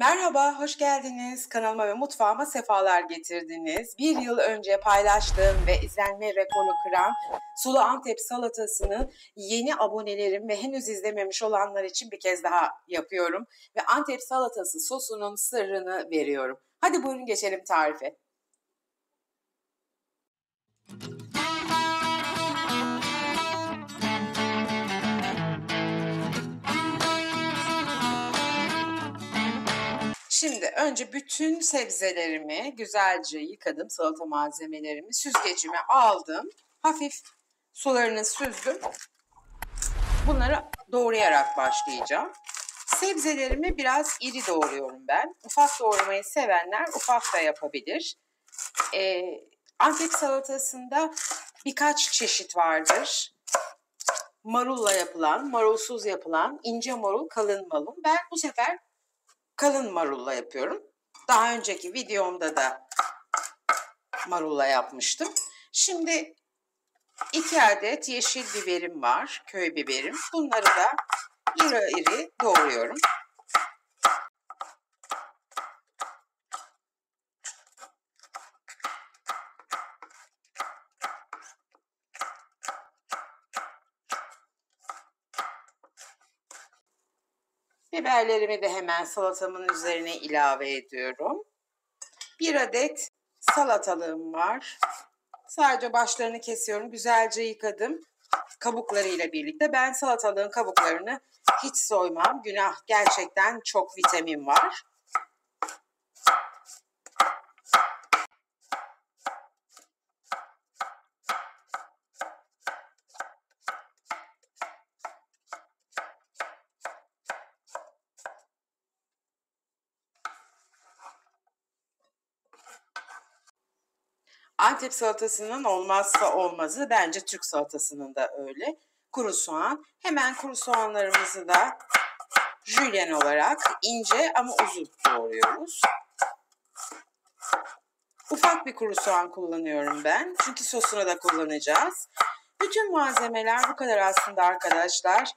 Merhaba, hoş geldiniz. Kanalıma ve mutfağıma sefalar getirdiniz. Bir yıl önce paylaştığım ve izlenme rekoru kıran sulu Antep salatasını yeni abonelerim ve henüz izlememiş olanlar için bir kez daha yapıyorum. Ve Antep salatası sosunun sırrını veriyorum. Hadi buyurun geçelim tarife. Şimdi önce bütün sebzelerimi güzelce yıkadım, salata malzemelerimi, süzgecime aldım. Hafif sularını süzdüm. Bunları doğrayarak başlayacağım. Sebzelerimi biraz iri doğruyorum ben. Ufak doğramayı sevenler ufak da yapabilir. Antep salatasında birkaç çeşit vardır. Marulla yapılan, marulsuz yapılan, ince marul, kalın marul. Ben bu sefer kalın marulla yapıyorum. Daha önceki videomda da marulla yapmıştım. Şimdi 2 adet yeşil biberim var, köy biberim. Bunları da iri iri doğruyorum. Biberlerimi de hemen salatamın üzerine ilave ediyorum. 1 adet salatalığım var. Sadece başlarını kesiyorum. Güzelce yıkadım. Kabuklarıyla birlikte. Ben salatalığın kabuklarını hiç soymam. Günah, gerçekten çok vitamin var. Antep salatasının olmazsa olmazı, bence Türk salatasının da öyle. Kuru soğan. Hemen kuru soğanlarımızı da jülyen olarak ince ama uzun doğruyoruz. Ufak bir kuru soğan kullanıyorum ben. Çünkü sosuna da kullanacağız. Bütün malzemeler bu kadar aslında arkadaşlar.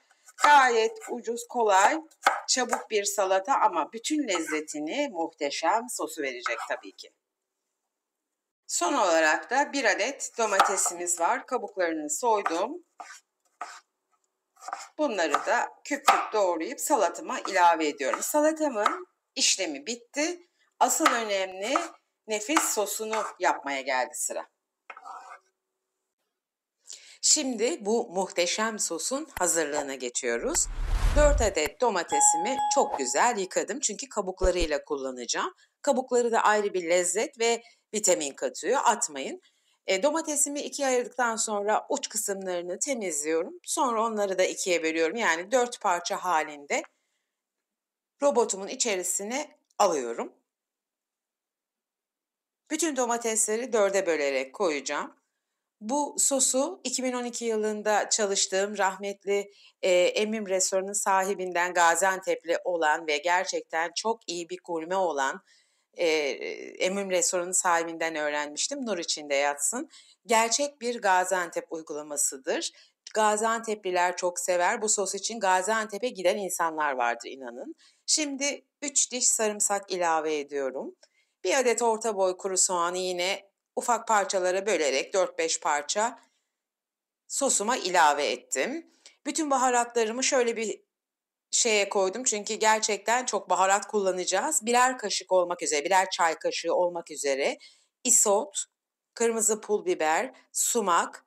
Gayet ucuz, kolay, çabuk bir salata ama bütün lezzetini muhteşem sosu verecek tabii ki. Son olarak da 1 adet domatesimiz var. Kabuklarını soydum. Bunları da küp küp doğrayıp salatıma ilave ediyorum. Salatamın işlemi bitti. Asıl önemli nefis sosunu yapmaya geldi sıra. Şimdi bu muhteşem sosun hazırlığına geçiyoruz. 4 adet domatesimi çok güzel yıkadım çünkü kabuklarıyla kullanacağım. Kabukları da ayrı bir lezzet ve vitamin katıyor, atmayın. Domatesimi ikiye ayırdıktan sonra uç kısımlarını temizliyorum. Sonra onları da ikiye bölüyorum. Yani 4 parça halinde robotumun içerisine alıyorum. Bütün domatesleri 4'e bölerek koyacağım. Bu sosu 2012 yılında çalıştığım rahmetli Emmim Restoranı'nın sahibinden, Gaziantep'li olan ve gerçekten çok iyi bir gurme olan Emmim Restoranı'nın sahibinden öğrenmiştim. Nur içinde yatsın. Gerçek bir Gaziantep uygulamasıdır. Gaziantep'liler çok sever. Bu sos için Gaziantep'e giden insanlar vardır, inanın. Şimdi 3 diş sarımsak ilave ediyorum. 1 adet orta boy kuru soğanı yine ufak parçalara bölerek 4-5 parça sosuma ilave ettim. Bütün baharatlarımı şöyle bir şeye koydum çünkü gerçekten çok baharat kullanacağız. Birer kaşık olmak üzere, birer çay kaşığı olmak üzere isot, kırmızı pul biber, sumak,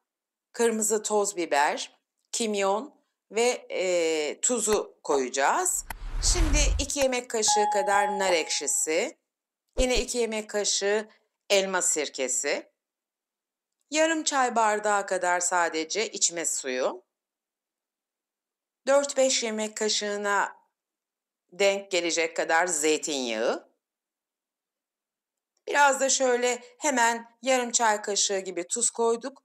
kırmızı toz biber, kimyon ve tuzu koyacağız. Şimdi 2 yemek kaşığı kadar nar ekşisi, yine 2 yemek kaşığı elma sirkesi, yarım çay bardağı kadar sadece içme suyu, 4-5 yemek kaşığına denk gelecek kadar zeytinyağı, biraz da şöyle hemen yarım çay kaşığı gibi tuz koyduk.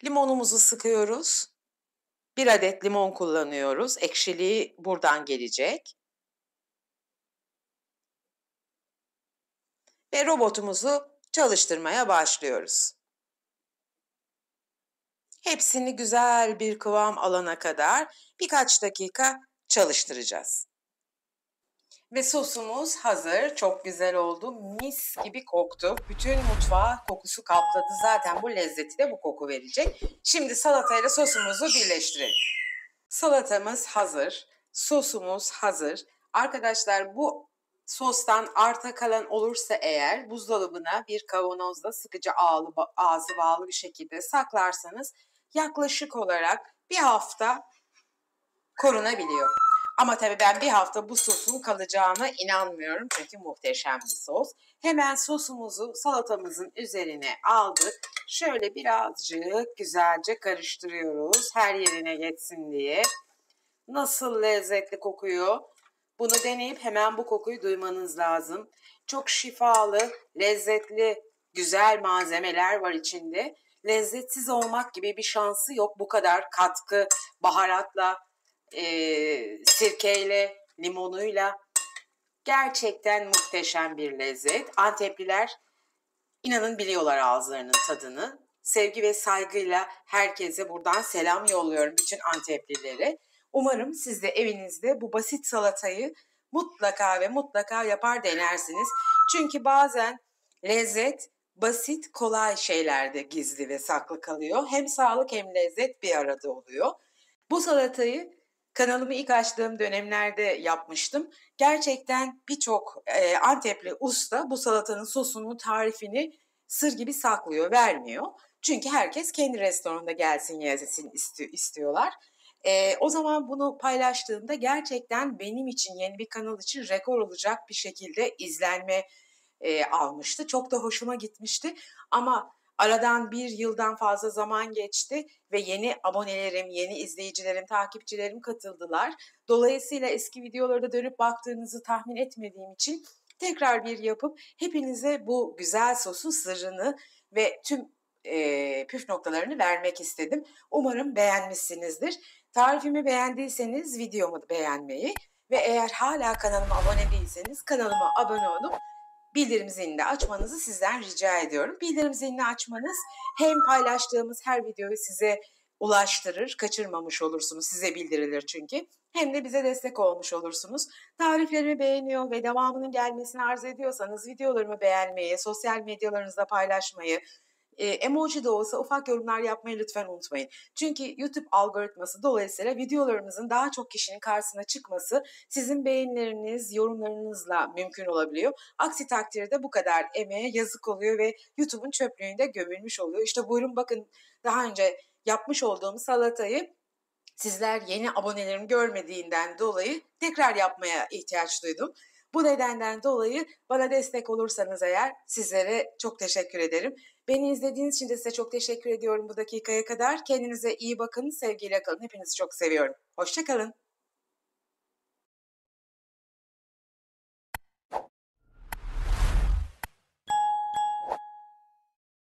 Limonumuzu sıkıyoruz. 1 adet limon kullanıyoruz. Ekşiliği buradan gelecek. Ve robotumuzu çalıştırmaya başlıyoruz. Hepsini güzel bir kıvam alana kadar birkaç dakika çalıştıracağız. Ve sosumuz hazır. Çok güzel oldu. Mis gibi koktu. Bütün mutfağı kokusu kapladı. Zaten bu lezzeti de bu koku verecek. Şimdi salatayla sosumuzu birleştirelim. Salatamız hazır. Sosumuz hazır. Arkadaşlar bu sostan arta kalan olursa eğer buzdolabına bir kavanozda sıkıca ağzı bağlı bir şekilde saklarsanız yaklaşık olarak bir hafta korunabiliyor. Ama tabii ben bir hafta bu sosun kalacağına inanmıyorum çünkü muhteşem bir sos. Hemen sosumuzu salatamızın üzerine aldık. Şöyle birazcık güzelce karıştırıyoruz her yerine geçsin diye. Nasıl lezzetli kokuyor? Bunu deneyip hemen bu kokuyu duymanız lazım. Çok şifalı, lezzetli, güzel malzemeler var içinde. Lezzetsiz olmak gibi bir şansı yok. Bu kadar katkı, baharatla, sirkeyle, limonuyla gerçekten muhteşem bir lezzet. Antepliler inanın biliyorlar ağızlarının tadını. Sevgi ve saygıyla herkese buradan selam yolluyorum bütün Anteplilere. Umarım siz de evinizde bu basit salatayı mutlaka ve mutlaka yapar denersiniz. Çünkü bazen lezzet basit, kolay şeylerde gizli ve saklı kalıyor. Hem sağlık hem lezzet bir arada oluyor. Bu salatayı kanalımı ilk açtığım dönemlerde yapmıştım. Gerçekten birçok Antepli usta bu salatanın sosunu, tarifini sır gibi saklıyor, vermiyor. Çünkü herkes kendi restoranında gelsin yesin istiyorlar. O zaman bunu paylaştığımda gerçekten benim için, yeni bir kanal için rekor olacak bir şekilde izlenme almıştı. Çok da hoşuma gitmişti ama aradan bir yıldan fazla zaman geçti ve yeni abonelerim, yeni izleyicilerim, takipçilerim katıldılar. Dolayısıyla eski videolara da dönüp baktığınızı tahmin etmediğim için tekrar bir yapıp hepinize bu güzel sosun sırrını ve tüm püf noktalarını vermek istedim. Umarım beğenmişsinizdir. Tarifimi beğendiyseniz videomu beğenmeyi ve eğer hala kanalıma abone değilseniz kanalıma abone olup bildirim zilini de açmanızı sizden rica ediyorum. Bildirim zilini açmanız hem paylaştığımız her videoyu size ulaştırır, kaçırmamış olursunuz, size bildirilir çünkü. Hem de bize destek olmuş olursunuz. Tariflerimi beğeniyor ve devamının gelmesini arzu ediyorsanız videolarımı beğenmeyi, sosyal medyalarınızda paylaşmayı, emoji de olsa ufak yorumlar yapmayı lütfen unutmayın. Çünkü YouTube algoritması dolayısıyla videolarımızın daha çok kişinin karşısına çıkması sizin beğenileriniz, yorumlarınızla mümkün olabiliyor. Aksi takdirde bu kadar emeğe yazık oluyor ve YouTube'un çöplüğünde gömülmüş oluyor. İşte buyurun bakın, daha önce yapmış olduğum salatayı sizler yeni abonelerim görmediğinden dolayı tekrar yapmaya ihtiyaç duydum. Bu nedenden dolayı bana destek olursanız eğer sizlere çok teşekkür ederim. Beni izlediğiniz için de size çok teşekkür ediyorum bu dakikaya kadar. Kendinize iyi bakın, sevgiyle kalın. Hepinizi çok seviyorum. Hoşça kalın.